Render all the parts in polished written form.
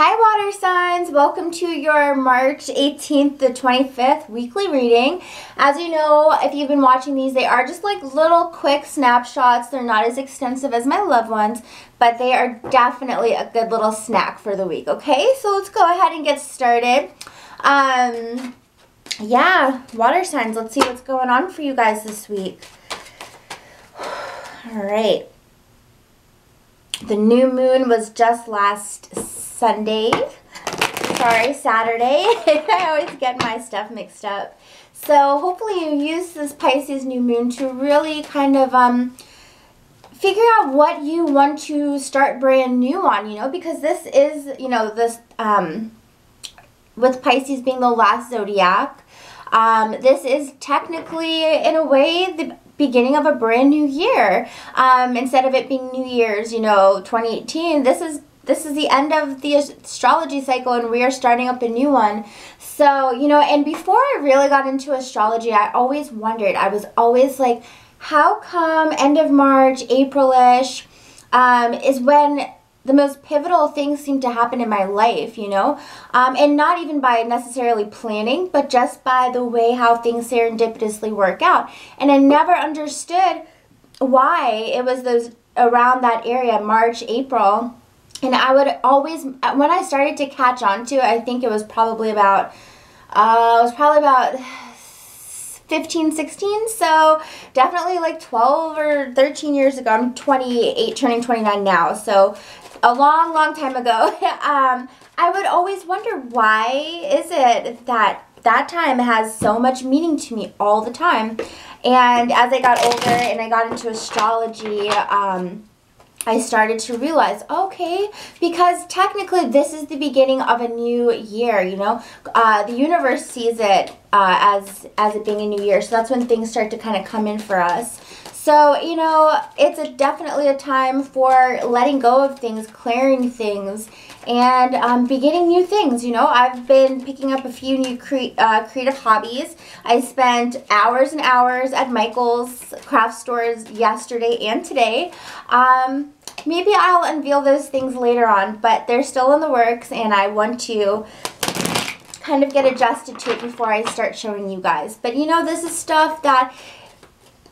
Hi water signs, welcome to your March 18th to 25th weekly reading. As you know, if you've been watching these, they are just like little quick snapshots. They're not as extensive as my loved ones, but they are definitely a good little snack for the week, okay? So let's go ahead and get started. Yeah, water signs, let's see what's going on for you guys this week. All right. The new moon was just last Saturday. I always get my stuff mixed up. So hopefully you use this Pisces new moon to really kind of figure out what you want to start brand new on, because this is, with Pisces being the last zodiac, this is technically, in a way, the beginning of a brand new year. Instead of it being New Year's, 2018, this is the end of the astrology cycle, and we are starting up a new one. So, and before I really got into astrology, I always wondered, I was always like, how come end of March, April-ish, is when the most pivotal things seem to happen in my life, and not even by necessarily planning, but just by the way how things serendipitously work out. And I never understood why it was those around that area, March, April. And I would always, when I started to catch on to it, I think it was probably about, 15, 16, so definitely like 12 or 13 years ago. I'm 28, turning 29 now, so a long, long time ago. I would always wonder, why is it that that time has so much meaning to me all the time? And as I got older and I got into astrology, I started to realize, okay, because technically this is the beginning of a new year, the universe sees it as it being a new year, so that's when things start to kind of come in for us. So, it's definitely a time for letting go of things, clearing things, and beginning new things. I've been picking up a few new creative hobbies. I spent hours and hours at Michael's craft stores yesterday and today. Maybe I'll unveil those things later on, but they're still in the works, and I want to kind of get adjusted to it before I start showing you guys. But this is stuff that,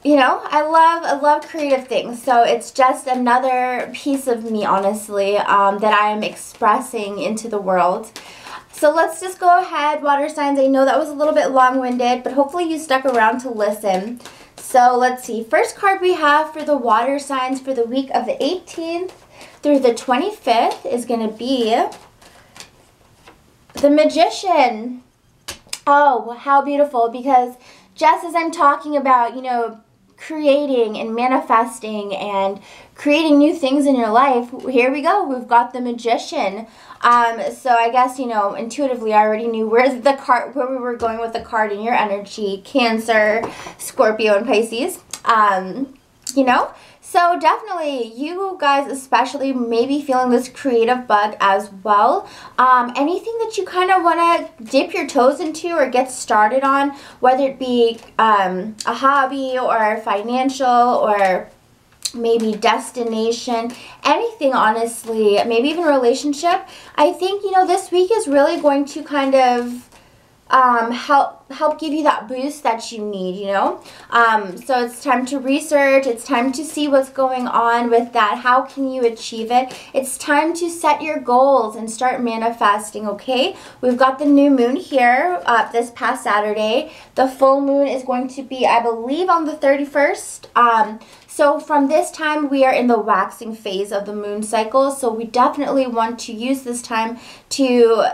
I love creative things, so it's just another piece of me, honestly, that I am expressing into the world. So let's just go ahead, water signs. I know that was a little bit long-winded, but hopefully you stuck around to listen. So let's see. First card we have for the water signs for the week of the 18th through the 25th is going to be the Magician. Oh, how beautiful, because just as I'm talking about, creating and manifesting and creating new things in your life, here we go. We've got the Magician. So I guess, intuitively I already knew where we were going with the card in your energy, Cancer, Scorpio, and Pisces. So definitely, you guys especially may be feeling this creative bug as well. Anything that you kind of want to dip your toes into or get started on, whether it be a hobby or financial or maybe destination, anything, honestly, maybe even relationship. I think, this week is really going to kind of help give you that boost that you need, so it's time to research, it's time to see what's going on with that, how can you achieve it, it's time to set your goals and start manifesting, okay? We've got the new moon here this past Saturday. The full moon is going to be, I believe, on the 31st. So from this time, we are in the waxing phase of the moon cycle, so we definitely want to use this time to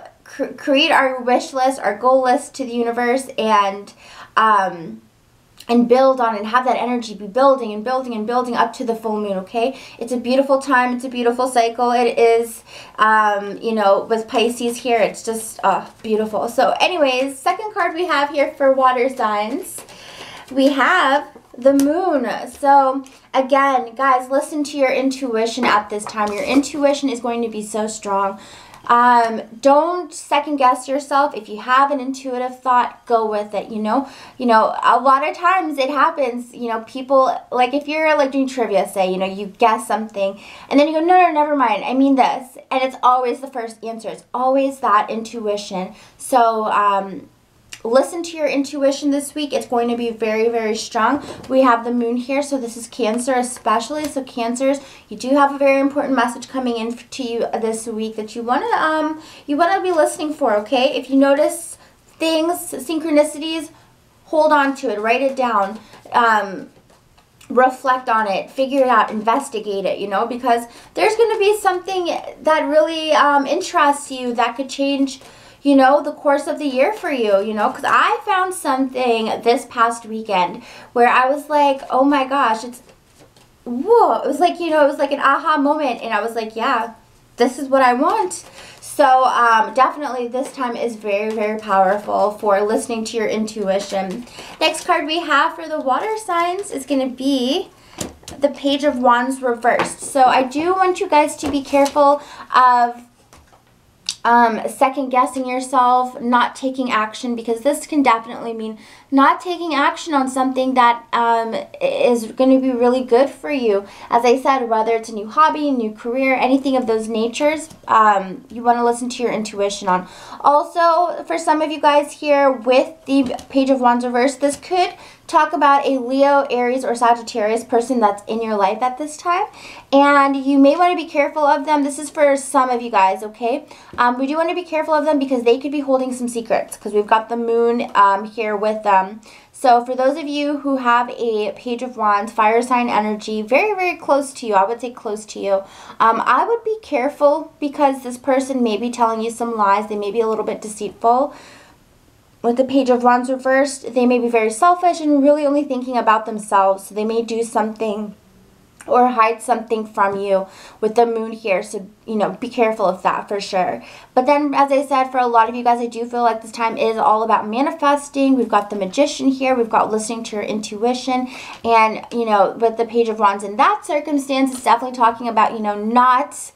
create our wish list, our goal list to the universe, and build on and have that energy be building and building and building up to the full moon, okay? It's a beautiful time. It's a beautiful cycle. It is, with Pisces here, it's just beautiful. So anyways, second card we have here for water signs, we have the moon. So again, guys, listen to your intuition at this time. Your intuition is going to be so strong. Don't second guess yourself. If you have an intuitive thought, go with it, you know. A lot of times it happens, people, like if you're like doing trivia, say, you guess something and then you go, no, never mind, I mean this. And it's always the first answer. It's always that intuition. So, listen to your intuition this week. It's going to be very, very strong. We have the moon here, so this is Cancer especially. So Cancers, you do have a very important message coming in to you this week that you want to be listening for, okay? If you notice things, synchronicities, hold on to it, write it down. Reflect on it, figure it out, investigate it, because there's going to be something that really interests you that could change the course of the year for you, because I found something this past weekend where I was like, oh my gosh, whoa, it was like, it was like an aha moment, and I was like, yeah, this is what I want. So definitely this time is very, very powerful for listening to your intuition. Next card we have for the water signs is going to be the Page of Wands reversed. So I do want you guys to be careful of second guessing yourself, not taking action, because this can definitely mean not taking action on something that is going to be really good for you. As I said, whether it's a new hobby, new career, anything of those natures, you want to listen to your intuition on. Also, for some of you guys here with the Page of Wands reversed, this could talk about a Leo, Aries, or Sagittarius person that's in your life at this time. And you may want to be careful of them. This is for some of you guys, okay? We do want to be careful of them because they could be holding some secrets, because we've got the moon here with them. So for those of you who have a Page of Wands, fire sign energy, very, very close to you, I would say close to you, I would be careful because this person may be telling you some lies. They may be a little bit deceitful. With the Page of Wands reversed, they may be very selfish and really only thinking about themselves. So they may do something or hide something from you with the moon here. So, be careful of that for sure. But then, as I said, for a lot of you guys, I do feel like this time is all about manifesting. We've got the Magician here. We've got listening to your intuition. And, with the Page of Wands in that circumstance, it's definitely talking about, not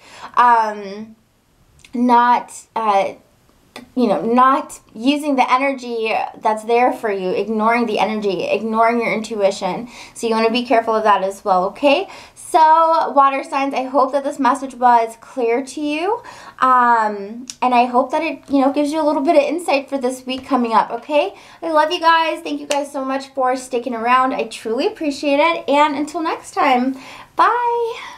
using the energy that's there for you, ignoring the energy, ignoring your intuition. So you want to be careful of that as well, okay? So, water signs, I hope that this message was clear to you. And I hope that it, gives you a little bit of insight for this week coming up, okay? I love you guys. Thank you guys so much for sticking around. I truly appreciate it. And until next time, bye.